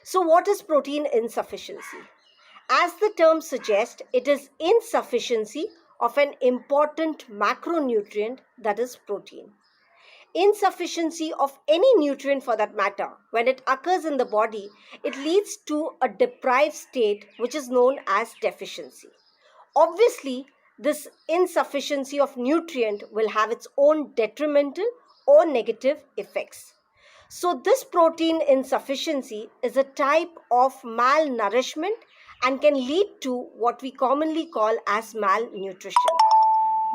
So what is protein insufficiency? As the term suggests, it is insufficiency of an important macronutrient, that is protein. Insufficiency of any nutrient for that matter, when it occurs in the body, it leads to a deprived state which is known as deficiency. Obviously, this insufficiency of nutrient will have its own detrimental or negative effects. So this protein insufficiency is a type of malnourishment and can lead to what we commonly call as malnutrition.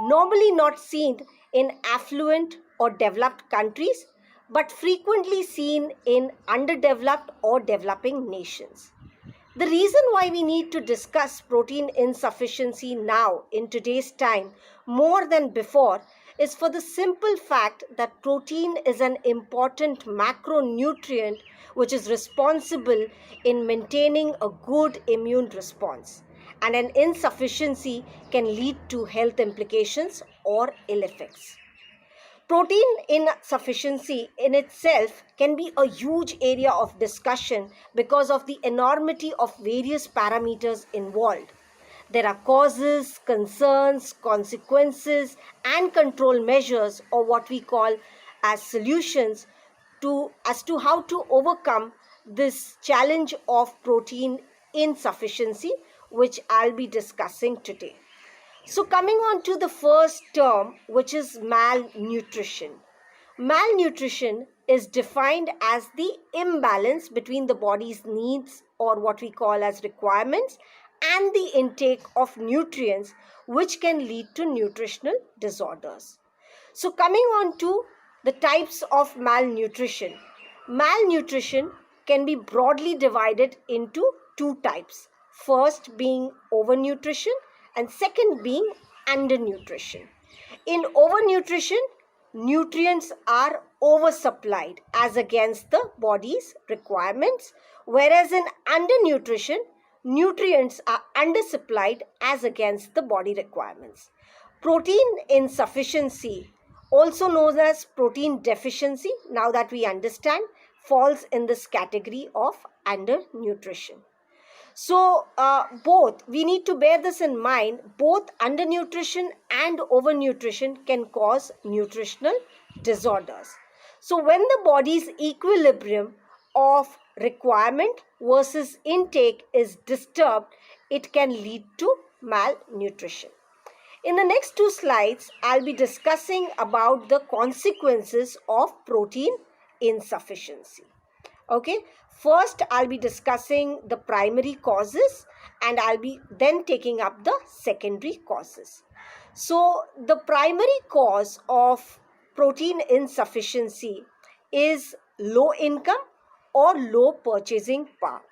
Normally not seen in affluent or developed countries, but frequently seen in underdeveloped or developing nations. The reason why we need to discuss protein insufficiency now in today's time more than before is for the simple fact that protein is an important macronutrient which is responsible in maintaining a good immune response, and an insufficiency can lead to health implications or ill effects. Protein insufficiency in itself can be a huge area of discussion because of the enormity of various parameters involved. There are causes, concerns, consequences, and control measures, or what we call as solutions, as to how to overcome this challenge of protein insufficiency, which I'll be discussing today. So coming on to the first term, which is malnutrition. Malnutrition is defined as the imbalance between the body's needs, or what we call as requirements, and the intake of nutrients, which can lead to nutritional disorders. So coming on to the types of malnutrition. Malnutrition can be broadly divided into two types. First being overnutrition, and second being undernutrition. In overnutrition, nutrients are oversupplied as against the body's requirements, whereas in undernutrition, nutrients are undersupplied as against the body requirements. Protein insufficiency, also known as protein deficiency, now that we understand, falls in this category of undernutrition. So both, we need to bear this in mind, both undernutrition and overnutrition can cause nutritional disorders. So when the body's equilibrium of requirement versus intake is disturbed, it can lead to malnutrition. In the next two slides, I'll be discussing about the consequences of protein insufficiency. Okay, first I'll be discussing the primary causes, and I'll be then taking up the secondary causes. So the primary cause of protein insufficiency is low income or low purchasing power.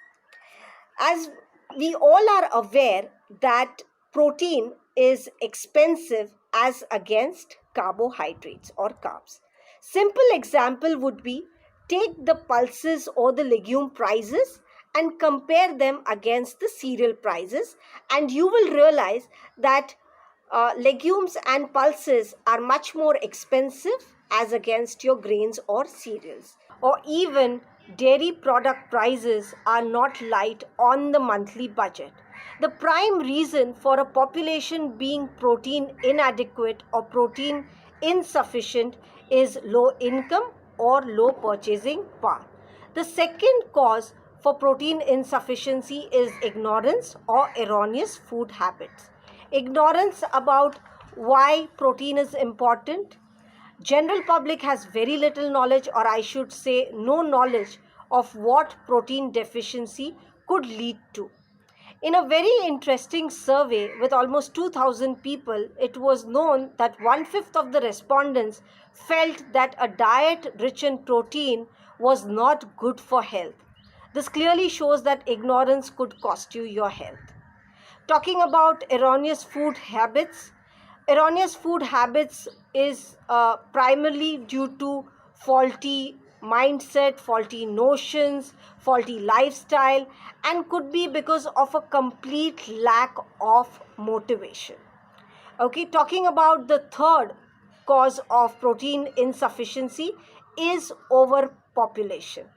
As we all are aware that protein is expensive as against carbohydrates or carbs. Simple example would be, take the pulses or the legume prices and compare them against the cereal prices, and you will realize that legumes and pulses are much more expensive as against your grains or cereals. Or even dairy product prices are not light on the monthly budget. The prime reason for a population being protein inadequate or protein insufficient is low income or low purchasing power. The second cause for protein insufficiency is ignorance or erroneous food habits. Ignorance about why protein is important. General public has very little knowledge, or I should say no knowledge, of what protein deficiency could lead to. In a very interesting survey with almost 2,000 people, it was known that 1/5 of the respondents felt that a diet rich in protein was not good for health. This clearly shows that ignorance could cost you your health. Talking about erroneous food habits. Erroneous food habits is primarily due to faulty mindset, faulty notions, faulty lifestyle, and could be because of a complete lack of motivation. Okay, talking about the third cause of protein insufficiency is overpopulation.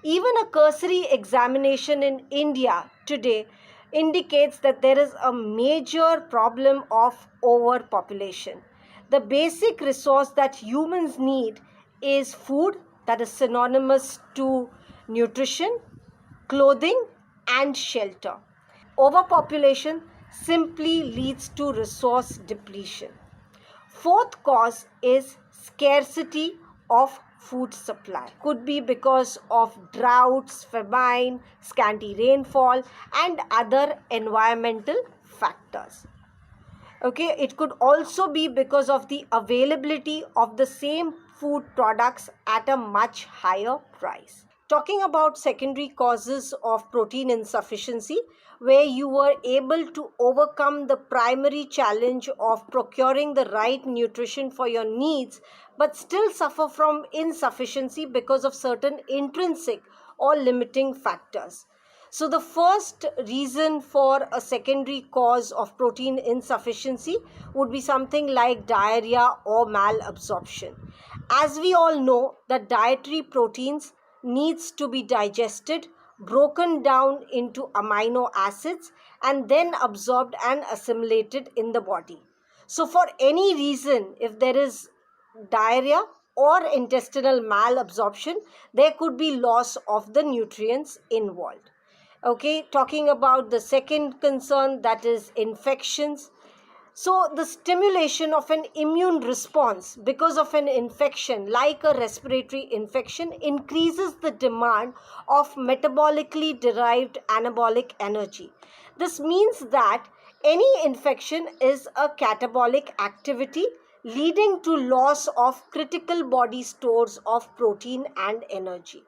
Even a cursory examination in India today indicates that there is a major problem of overpopulation. The basic resource that humans need is food, that is synonymous to nutrition, clothing, and shelter. Overpopulation simply leads to resource depletion. Fourth cause is scarcity of food supply. Could be because of droughts, famine, scanty rainfall, and other environmental factors. Okay, it could also be because of the availability of the same food products at a much higher price. Talking about secondary causes of protein insufficiency, where you were able to overcome the primary challenge of procuring the right nutrition for your needs, but still suffer from insufficiency because of certain intrinsic or limiting factors. So, the first reason for a secondary cause of protein insufficiency would be something like diarrhea or malabsorption. As we all know, that dietary proteins needs to be digested, broken down into amino acids, and then absorbed and assimilated in the body. So, for any reason, if there is diarrhea or intestinal malabsorption, there could be loss of the nutrients involved. Okay, talking about the second concern, that is infections. So, the stimulation of an immune response because of an infection, like a respiratory infection, increases the demand of metabolically derived anabolic energy. This means that any infection is a catabolic activity leading to loss of critical body stores of protein and energy.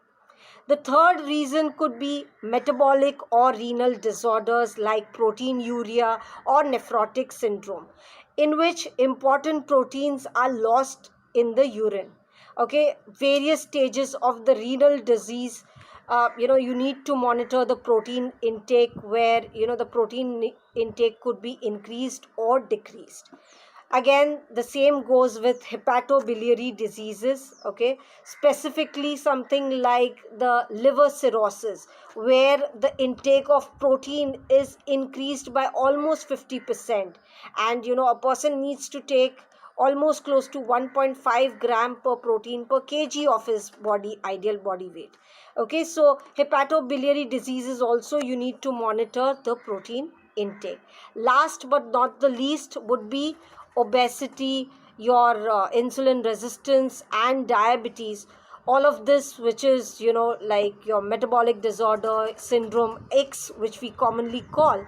The third reason could be metabolic or renal disorders like proteinuria or nephrotic syndrome, in which important proteins are lost in the urine. Okay, various stages of the renal disease. You need to monitor the protein intake, where the protein intake could be increased or decreased. Again, the same goes with hepatobiliary diseases, okay, specifically something like the liver cirrhosis, where the intake of protein is increased by almost 50%, and a person needs to take almost close to 1.5 gram per protein per kg of his body ideal body weight. Okay, so hepatobiliary diseases also, you need to monitor the protein intake. Last but not the least would be obesity, your insulin resistance, and diabetes. All of this, which is like your metabolic disorder syndrome X, which we commonly call,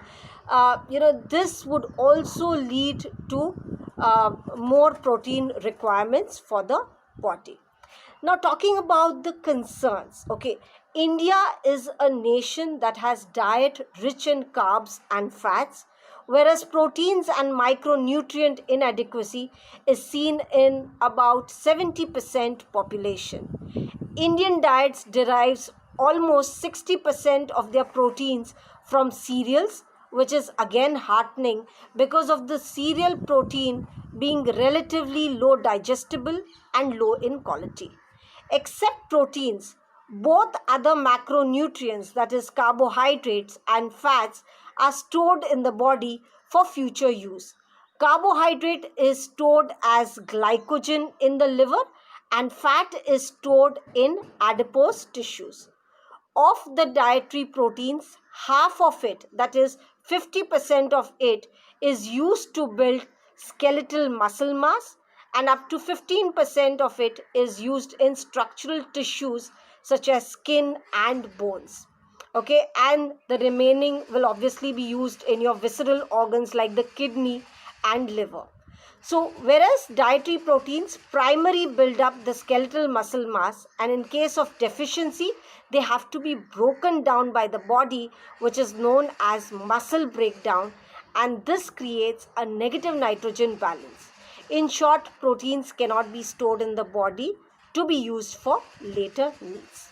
this would also lead to more protein requirements for the body. Now, talking about the concerns, okay, India is a nation that has diet rich in carbs and fats, whereas proteins and micronutrient inadequacy is seen in about 70% population. Indian diets derives almost 60% of their proteins from cereals, which is again heartening because of the cereal protein being relatively low digestible and low in quality. Except proteins, both other macronutrients, that is carbohydrates and fats, are stored in the body for future use. Carbohydrate is stored as glycogen in the liver, and fat is stored in adipose tissues. Of the dietary proteins, half of it, that is 50% of it, is used to build skeletal muscle mass, and up to 15% of it is used in structural tissues such as skin and bones. Okay, and the remaining will obviously be used in your visceral organs like the kidney and liver. So, whereas dietary proteins primarily build up the skeletal muscle mass, and in case of deficiency, they have to be broken down by the body, which is known as muscle breakdown, and this creates a negative nitrogen balance. In short, proteins cannot be stored in the body to be used for later needs.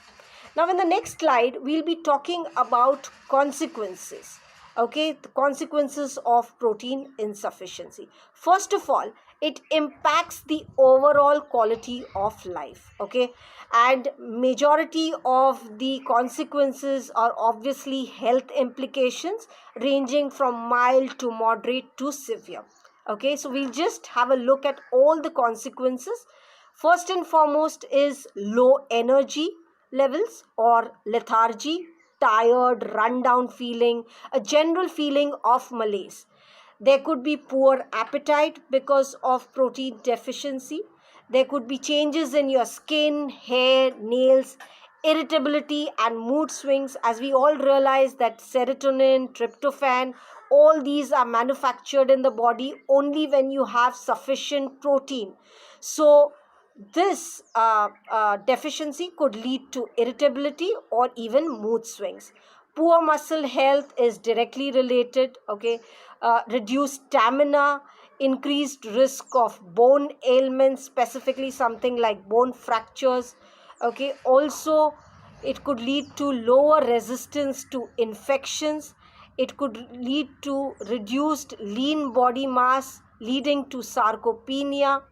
Now, in the next slide, we'll be talking about consequences. Okay, the consequences of protein insufficiency. First of all, it impacts the overall quality of life. Okay, and majority of the consequences are obviously health implications, ranging from mild to moderate to severe. Okay, so we'll just have a look at all the consequences. First and foremost is low energy levels or lethargy, tired, run down feeling, a general feeling of malaise. There could be poor appetite because of protein deficiency. There could be changes in your skin, hair, nails, irritability, and mood swings. As we all realize that serotonin, tryptophan, all these are manufactured in the body only when you have sufficient protein. So, this deficiency could lead to irritability or even mood swings. Poor muscle health is directly related. Okay, reduced stamina, increased risk of bone ailments, specifically something like bone fractures. Okay, also it could lead to lower resistance to infections. It could lead to reduced lean body mass, leading to sarcopenia.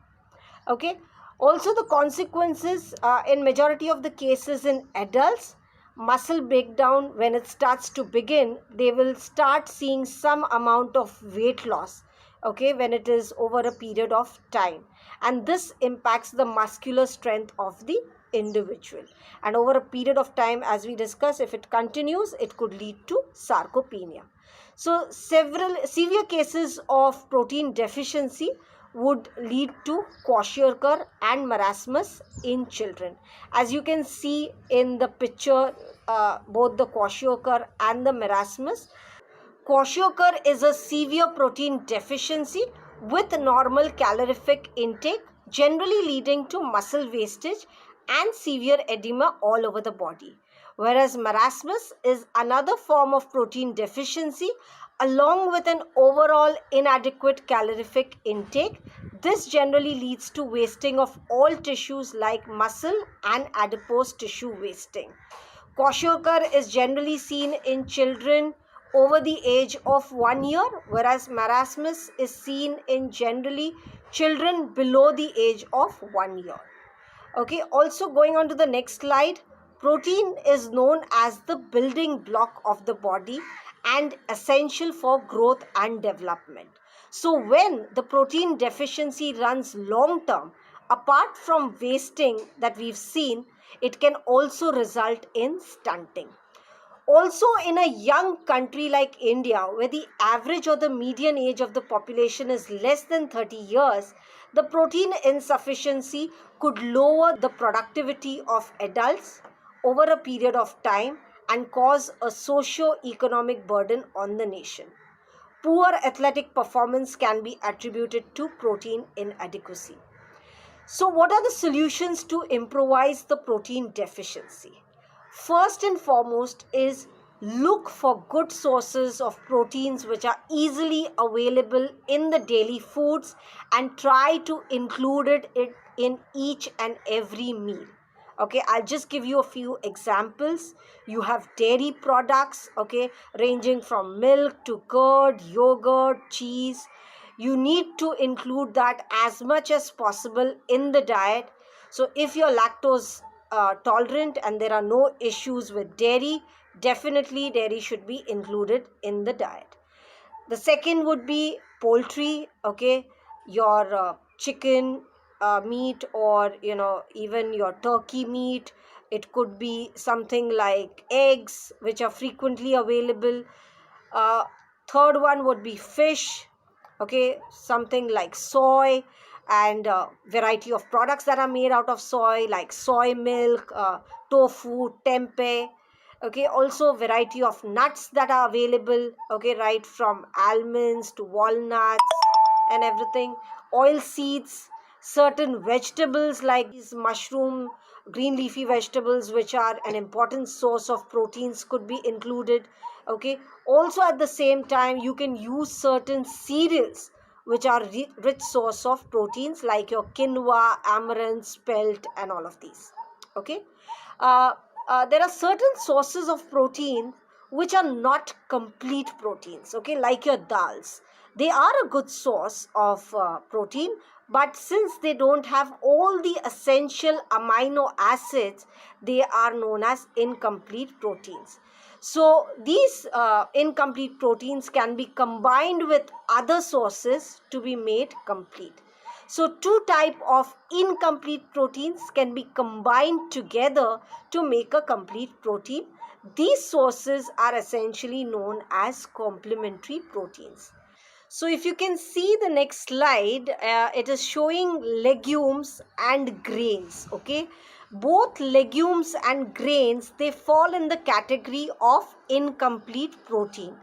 Okay, also the consequences, in majority of the cases in adults, muscle breakdown, when it starts to begin, they will start seeing some amount of weight loss. Okay, when it is over a period of time, and this impacts the muscular strength of the individual, and over a period of time, as we discuss, if it continues, it could lead to sarcopenia. So several severe cases of protein deficiency would lead to kwashiorkor and marasmus in children. As you can see in the picture, both the kwashiorkor and the marasmus. Kwashiorkor is a severe protein deficiency with normal calorific intake, generally leading to muscle wastage and severe edema all over the body. Whereas marasmus is another form of protein deficiency along with an overall inadequate calorific intake. This generally leads to wasting of all tissues like muscle and adipose tissue wasting. Kwashiorkor is generally seen in children over the age of 1 year, whereas marasmus is seen in generally children below the age of 1 year. Okay, also going on to the next slide, protein is known as the building block of the body and essential for growth and development. So, when the protein deficiency runs long term, apart from wasting that we've seen, it can also result in stunting. Also, in a young country like India, where the average or the median age of the population is less than 30 years, the protein insufficiency could lower the productivity of adults over a period of time and cause a socio-economic burden on the nation. Poor athletic performance can be attributed to protein inadequacy. So, what are the solutions to improvise the protein deficiency? First and foremost is look for good sources of proteins which are easily available in the daily foods and try to include it in each and every meal. Okay, I'll just give you a few examples. You have dairy products, okay, ranging from milk to curd, yogurt, cheese. You need to include that as much as possible in the diet. So if you're lactose tolerant and there are no issues with dairy, definitely dairy should be included in the diet. The second would be poultry. Okay, your chicken meat, or even your turkey meat. It could be something like eggs, which are frequently available. uh, Third one would be fish. Okay, something like soy, and variety of products that are made out of soy, like soy milk, tofu, tempeh. Okay, also variety of nuts that are available. Okay, right from almonds to walnuts and everything. Oil seeds, certain vegetables like these mushroom, green leafy vegetables, which are an important source of proteins, could be included. Okay, also at the same time, you can use certain cereals which are rich source of proteins, like your quinoa, amaranth, spelt, and all of these. Okay, uh, there are certain sources of protein which are not complete proteins, okay, like your dals. They are a good source of protein, but since they don't have all the essential amino acids, they are known as incomplete proteins. So these incomplete proteins can be combined with other sources to be made complete. So two type of incomplete proteins can be combined together to make a complete protein. These sources are essentially known as complementary proteins. So if you can see the next slide, it is showing legumes and grains, okay. Both legumes and grains, they fall in the category of incomplete protein.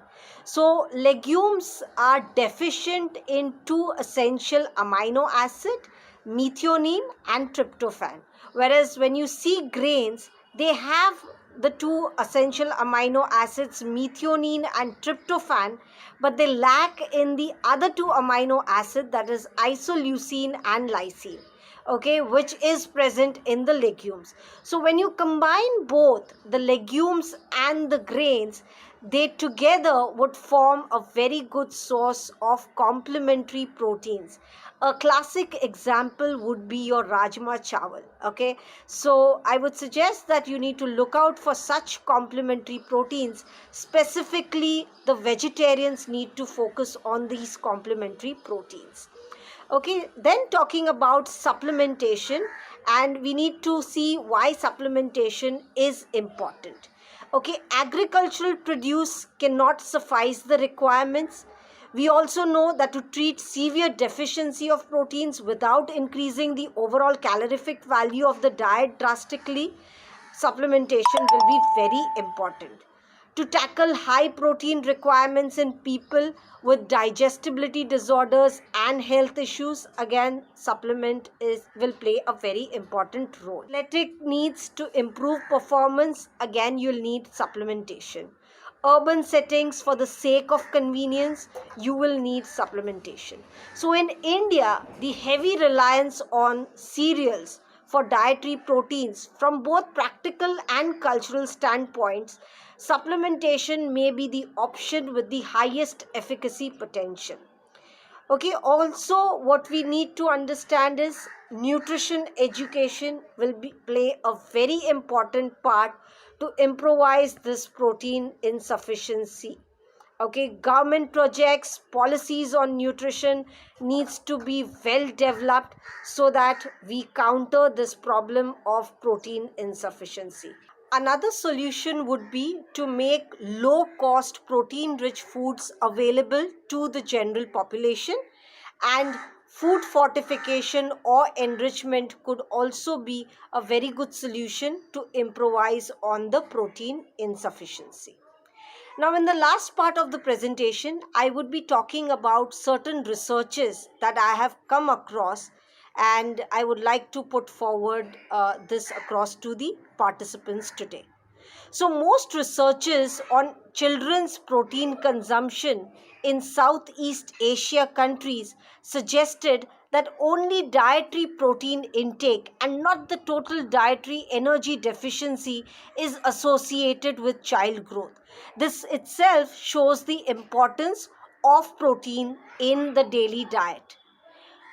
So legumes are deficient in two essential amino acid, methionine and tryptophan, whereas when you see grains, they have the two essential amino acids, methionine and tryptophan, but they lack in the other two amino acid, that is isoleucine and lysine, okay, which is present in the legumes. So when you combine both the legumes and the grains, they together would form a very good source of complementary proteins. A classic example would be your rajma chawal, okay. So I would suggest that you need to look out for such complementary proteins. Specifically, the vegetarians need to focus on these complementary proteins. Okay, then talking about supplementation, and we need to see why supplementation is important. Okay, agricultural produce cannot suffice the requirements. We also know that to treat severe deficiency of proteins without increasing the overall calorific value of the diet drastically, supplementation will be very important. To tackle high protein requirements in people with digestibility disorders and health issues, again supplement will play a very important role. Athletic needs to improve performance, again you'll need supplementation. Urban settings, for the sake of convenience, you will need supplementation. So in India, the heavy reliance on cereals for dietary proteins, from both practical and cultural standpoints, supplementation may be the option with the highest efficacy potential. Okay, also what we need to understand is nutrition education will play a very important part to improvise this protein insufficiency. Okay, government projects, policies on nutrition needs to be well developed so that we counter this problem of protein insufficiency. Another solution would be to make low cost protein rich foods available to the general population, and food fortification or enrichment could also be a very good solution to improvise on the protein insufficiency. Now, in the last part of the presentation, I would be talking about certain researches that I have come across, and I would like to put forward this across to the participants today. So, most researches on children's protein consumption in Southeast Asia countries suggested that only dietary protein intake and not the total dietary energy deficiency is associated with child growth. This itself shows the importance of protein in the daily diet.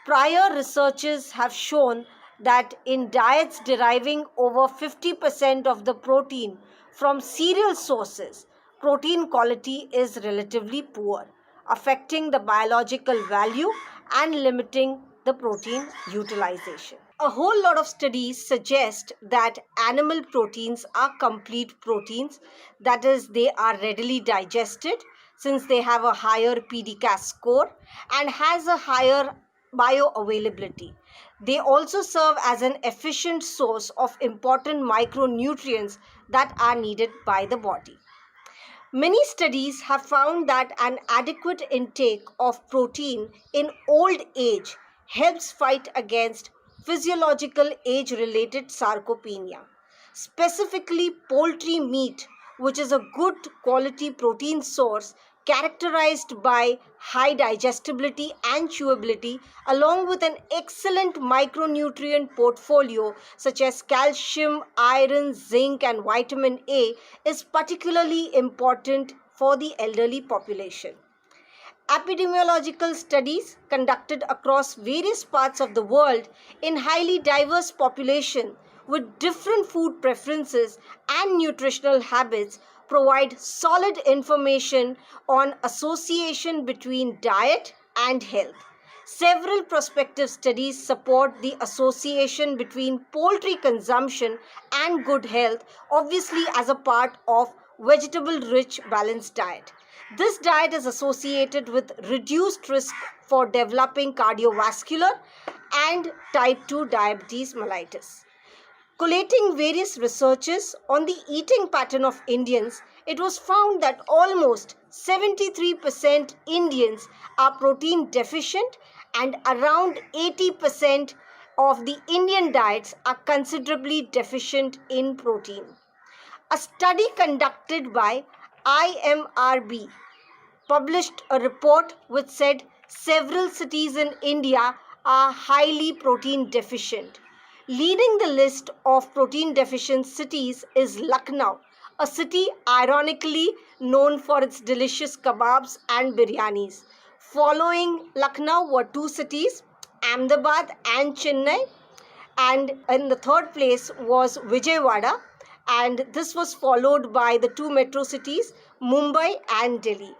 Prior researches have shown that in diets deriving over 50% of the protein from cereal sources, protein quality is relatively poor, affecting the biological value and limiting the protein utilization. A whole lot of studies suggest that animal proteins are complete proteins, that is, they are readily digested since they have a higher PDCAS score and has a higher bioavailability. They also serve as an efficient source of important micronutrients that are needed by the body. Many studies have found that an adequate intake of protein in old age helps fight against physiological age-related sarcopenia. Specifically, poultry meat, which is a good quality protein source, characterized by high digestibility and chewability, along with an excellent micronutrient portfolio such as calcium, iron, zinc, and vitamin A, is particularly important for the elderly population. Epidemiological studies conducted across various parts of the world in highly diverse population with different food preferences and nutritional habits provide solid information on association between diet and health. Several prospective studies support the association between poultry consumption and good health, obviously as a part of vegetable-rich balanced diet. This diet is associated with reduced risk for developing cardiovascular and type 2 diabetes mellitus. Collating various researches on the eating pattern of Indians, it was found that almost 73% Indians are protein deficient and around 80% of the Indian diets are considerably deficient in protein. A study conducted by IMRB published a report which said several cities in India are highly protein deficient. Leading the list of protein deficient cities is Lucknow, a city ironically known for its delicious kebabs and biryanis. Following Lucknow were two cities, Ahmedabad and Chennai, and in the third place was Vijayawada, and this was followed by the two metro cities, Mumbai and Delhi.